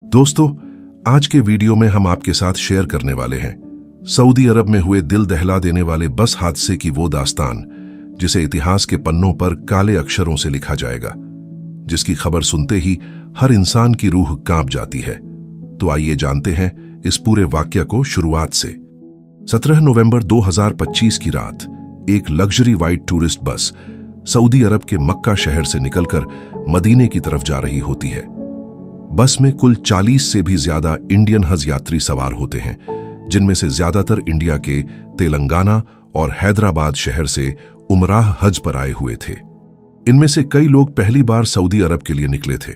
दोस्तों, आज के वीडियो में हम आपके साथ शेयर करने वाले हैं सऊदी अरब में हुए दिल दहला देने वाले बस हादसे की वो दास्तान जिसे इतिहास के पन्नों पर काले अक्षरों से लिखा जाएगा, जिसकी खबर सुनते ही हर इंसान की रूह कांप जाती है। तो आइए जानते हैं इस पूरे वाकया को शुरुआत से। 17 नवंबर 2025 की रात एक लग्जरी व्हाइट टूरिस्ट बस सऊदी अरब के मक्का शहर से निकलकर मदीने की तरफ जा रही होती है। बस में कुल 40 से भी ज्यादा इंडियन हज यात्री सवार होते हैं, जिनमें से ज्यादातर इंडिया के तेलंगाना और हैदराबाद शहर से उमराह हज पर आए हुए थे। इनमें से कई लोग पहली बार सऊदी अरब के लिए निकले थे।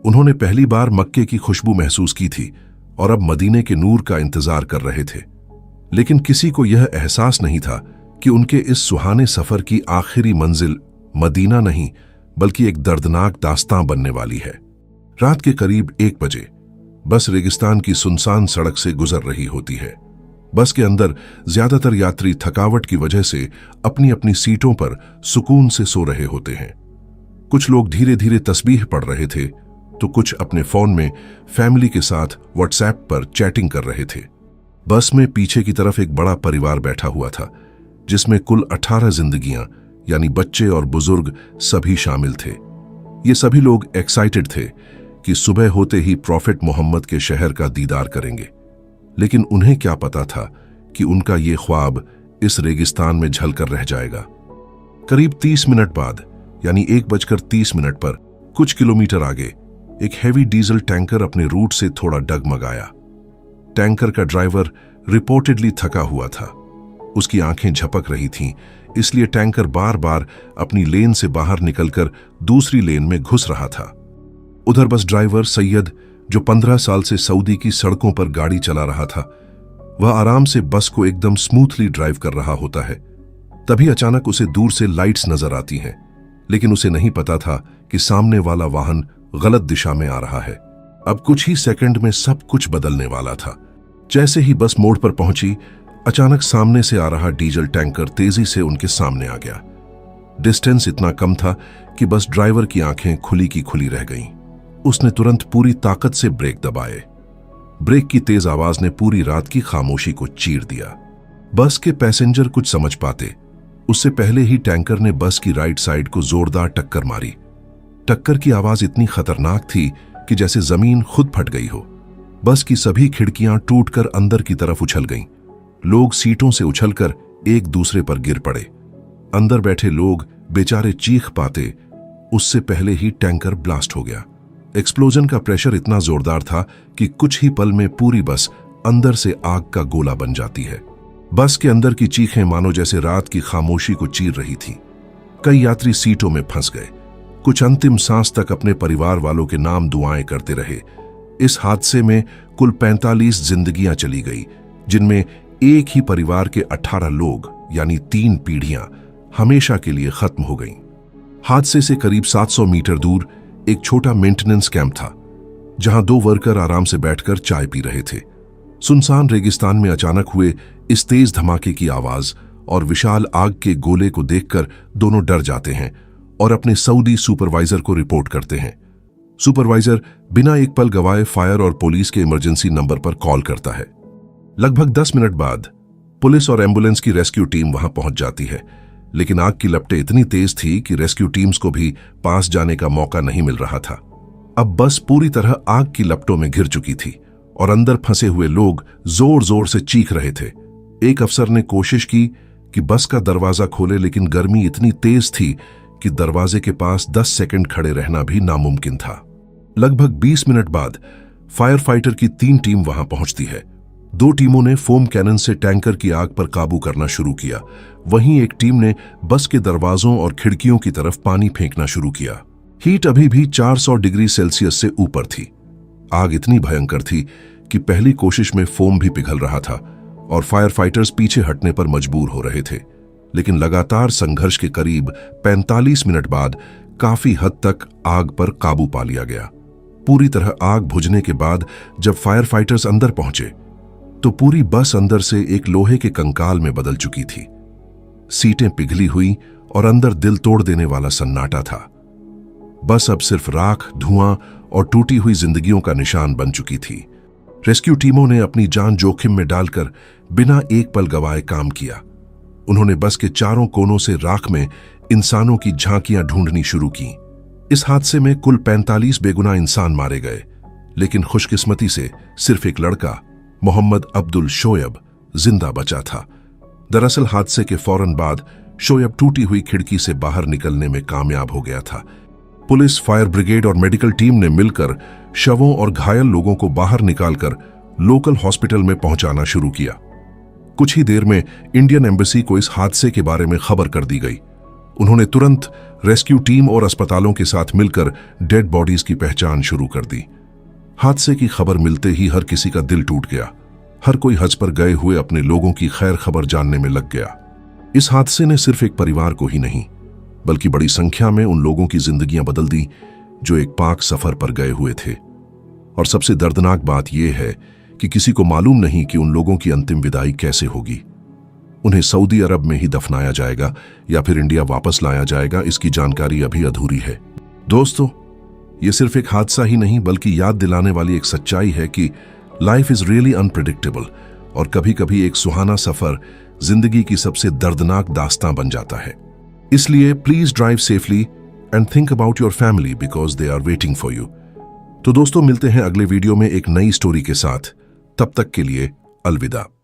उन्होंने पहली बार मक्के की खुशबू महसूस की थी और अब मदीने के नूर का इंतजार कर रहे थे। लेकिन किसी को यह एहसास नहीं था कि उनके इस सुहाने सफर की आखिरी मंजिल मदीना नहीं बल्कि एक दर्दनाक दास्तां बनने वाली है। रात के करीब 1 बजे बस रेगिस्तान की सुनसान सड़क से गुजर रही होती है। बस के अंदर ज्यादातर यात्री थकावट की वजह से अपनी अपनी सीटों पर सुकून से सो रहे होते हैं। कुछ लोग धीरे धीरे तस्बीह पढ़ रहे थे तो कुछ अपने फोन में फैमिली के साथ व्हाट्सएप पर चैटिंग कर रहे थे। बस में पीछे की तरफ एक बड़ा परिवार बैठा हुआ था, जिसमें कुल 18 जिंदगियां यानी बच्चे और बुजुर्ग सभी शामिल थे। ये सभी लोग एक्साइटेड थे कि सुबह होते ही प्रॉफिट मोहम्मद के शहर का दीदार करेंगे। लेकिन उन्हें क्या पता था कि उनका ये ख्वाब इस रेगिस्तान में झलकर रह जाएगा। करीब 30 मिनट बाद यानी 1:30 पर कुछ किलोमीटर आगे एक हैवी डीजल टैंकर अपने रूट से थोड़ा डगमगाया। टैंकर का ड्राइवर रिपोर्टेडली थका हुआ था। उसकी आंखें झपक रही थीं, इसलिए टैंकर बार बार अपनी लेन से बाहर निकलकर दूसरी लेन में घुस रहा था। उधर बस ड्राइवर सैयद, जो 15 साल से सऊदी की सड़कों पर गाड़ी चला रहा था, वह आराम से बस को एकदम स्मूथली ड्राइव कर रहा होता है। तभी अचानक उसे दूर से लाइट्स नजर आती हैं, लेकिन उसे नहीं पता था कि सामने वाला वाहन गलत दिशा में आ रहा है। अब कुछ ही सेकंड में सब कुछ बदलने वाला था। जैसे ही बस मोड़ पर पहुंची, अचानक सामने से आ रहा डीजल टैंकर तेजी से उनके सामने आ गया। डिस्टेंस इतना कम था कि बस ड्राइवर की आंखें खुली की खुली रह गईं। उसने तुरंत पूरी ताकत से ब्रेक दबाए। ब्रेक की तेज आवाज ने पूरी रात की खामोशी को चीर दिया। बस के पैसेंजर कुछ समझ पाते उससे पहले ही टैंकर ने बस की राइट साइड को जोरदार टक्कर मारी। टक्कर की आवाज इतनी खतरनाक थी कि जैसे जमीन खुद फट गई हो। बस की सभी खिड़कियां टूटकर अंदर की तरफ उछल गईं। लोग सीटों से उछलकर एक दूसरे पर गिर पड़े। अंदर बैठे लोग बेचारे चीख पाते उससे पहले ही टैंकर ब्लास्ट हो गया। एक्सप्लोजन का प्रेशर इतना जोरदार था कि कुछ ही पल में पूरी बस अंदर से आग का गोला बन जाती है। बस के अंदर की चीखें मानो जैसे रात की खामोशी को चीर रही थी। कई यात्री सीटों में फंस गए। कुछ अंतिम सांस तक अपने परिवार वालों के नाम दुआएं करते रहे। इस हादसे में कुल 45 जिंदगियां चली गई, जिनमें एक ही परिवार के 18 लोग यानी 3 पीढ़ियां हमेशा के लिए खत्म हो गईं। हादसे से करीब 700 मीटर दूर एक छोटा मेंटेनेंस कैंप था, जहां 2 वर्कर आराम से बैठकर चाय पी रहे थे। सुनसान रेगिस्तान में अचानक हुए इस तेज धमाके की आवाज और विशाल आग के गोले को देखकर दोनों डर जाते हैं और अपने सऊदी सुपरवाइजर को रिपोर्ट करते हैं। सुपरवाइजर बिना एक पल गवाए फायर और पुलिस के इमरजेंसी नंबर पर कॉल करता है। लगभग 10 मिनट बाद पुलिस और एम्बुलेंस की रेस्क्यू टीम वहां पहुंच जाती है, लेकिन आग की लपटें इतनी तेज थी कि रेस्क्यू टीम्स को भी पास जाने का मौका नहीं मिल रहा था। अब बस पूरी तरह आग की लपटों में घिर चुकी थी और अंदर फंसे हुए लोग जोर जोर से चीख रहे थे। एक अफसर ने कोशिश की कि बस का दरवाजा खोले, लेकिन गर्मी इतनी तेज थी कि दरवाजे के पास 10 सेकंड खड़े रहना भी नामुमकिन था। लगभग 20 मिनट बाद फायर फाइटर की 3 टीम वहां पहुंचती है। 2 टीमों ने फोम कैनन से टैंकर की आग पर काबू करना शुरू किया। वहीं एक टीम ने बस के दरवाजों और खिड़कियों की तरफ पानी फेंकना शुरू किया। हीट अभी भी 400 डिग्री सेल्सियस से ऊपर थी। आग इतनी भयंकर थी कि पहली कोशिश में फोम भी पिघल रहा था और फायर फाइटर्स पीछे हटने पर मजबूर हो रहे थे। लेकिन लगातार संघर्ष के करीब 45 मिनट बाद काफी हद तक आग पर काबू पा लिया गया। पूरी तरह आग बुझने के बाद जब फायर फाइटर्स अंदर पहुंचे तो पूरी बस अंदर से एक लोहे के कंकाल में बदल चुकी थी। सीटें पिघली हुई और अंदर दिल तोड़ देने वाला सन्नाटा था। बस अब सिर्फ राख, धुआं और टूटी हुई जिंदगियों का निशान बन चुकी थी। रेस्क्यू टीमों ने अपनी जान जोखिम में डालकर बिना एक पल गवाए काम किया। उन्होंने बस के चारों कोनों से राख में इंसानों की झांकियां ढूंढनी शुरू की। इस हादसे में कुल 45 बेगुनाह इंसान मारे गए, लेकिन खुशकिस्मती से सिर्फ एक लड़का, मोहम्मद अब्दुल शोएब, जिंदा बचा था। दरअसल हादसे के फौरन बाद शोएब टूटी हुई खिड़की से बाहर निकलने में कामयाब हो गया था। पुलिस, फायर ब्रिगेड और मेडिकल टीम ने मिलकर शवों और घायल लोगों को बाहर निकालकर लोकल हॉस्पिटल में पहुंचाना शुरू किया। कुछ ही देर में इंडियन एम्बेसी को इस हादसे के बारे में खबर कर दी गई। उन्होंने तुरंत रेस्क्यू टीम और अस्पतालों के साथ मिलकर डेड बॉडीज की पहचान शुरू कर दी। हादसे की खबर मिलते ही हर किसी का दिल टूट गया। हर कोई हज पर गए हुए अपने लोगों की खैर खबर जानने में लग गया। इस हादसे ने सिर्फ एक परिवार को ही नहीं, बल्कि बड़ी संख्या में उन लोगों की जिंदगियां बदल दी जो एक पाक सफर पर गए हुए थे। और सबसे दर्दनाक बात यह है कि किसी को मालूम नहीं कि उन लोगों की अंतिम विदाई कैसे होगी। उन्हें सऊदी अरब में ही दफनाया जाएगा या फिर इंडिया वापस लाया जाएगा, इसकी जानकारी अभी अधूरी है। दोस्तों, ये सिर्फ एक हादसा ही नहीं बल्कि याद दिलाने वाली एक सच्चाई है कि लाइफ इज रियली अनप्रेडिक्टेबल, और कभी कभी एक सुहाना सफर जिंदगी की सबसे दर्दनाक दास्तां बन जाता है। इसलिए please drive safely and think about your family because they are waiting for you. तो दोस्तों, मिलते हैं अगले वीडियो में एक नई स्टोरी के साथ। तब तक के लिए अलविदा।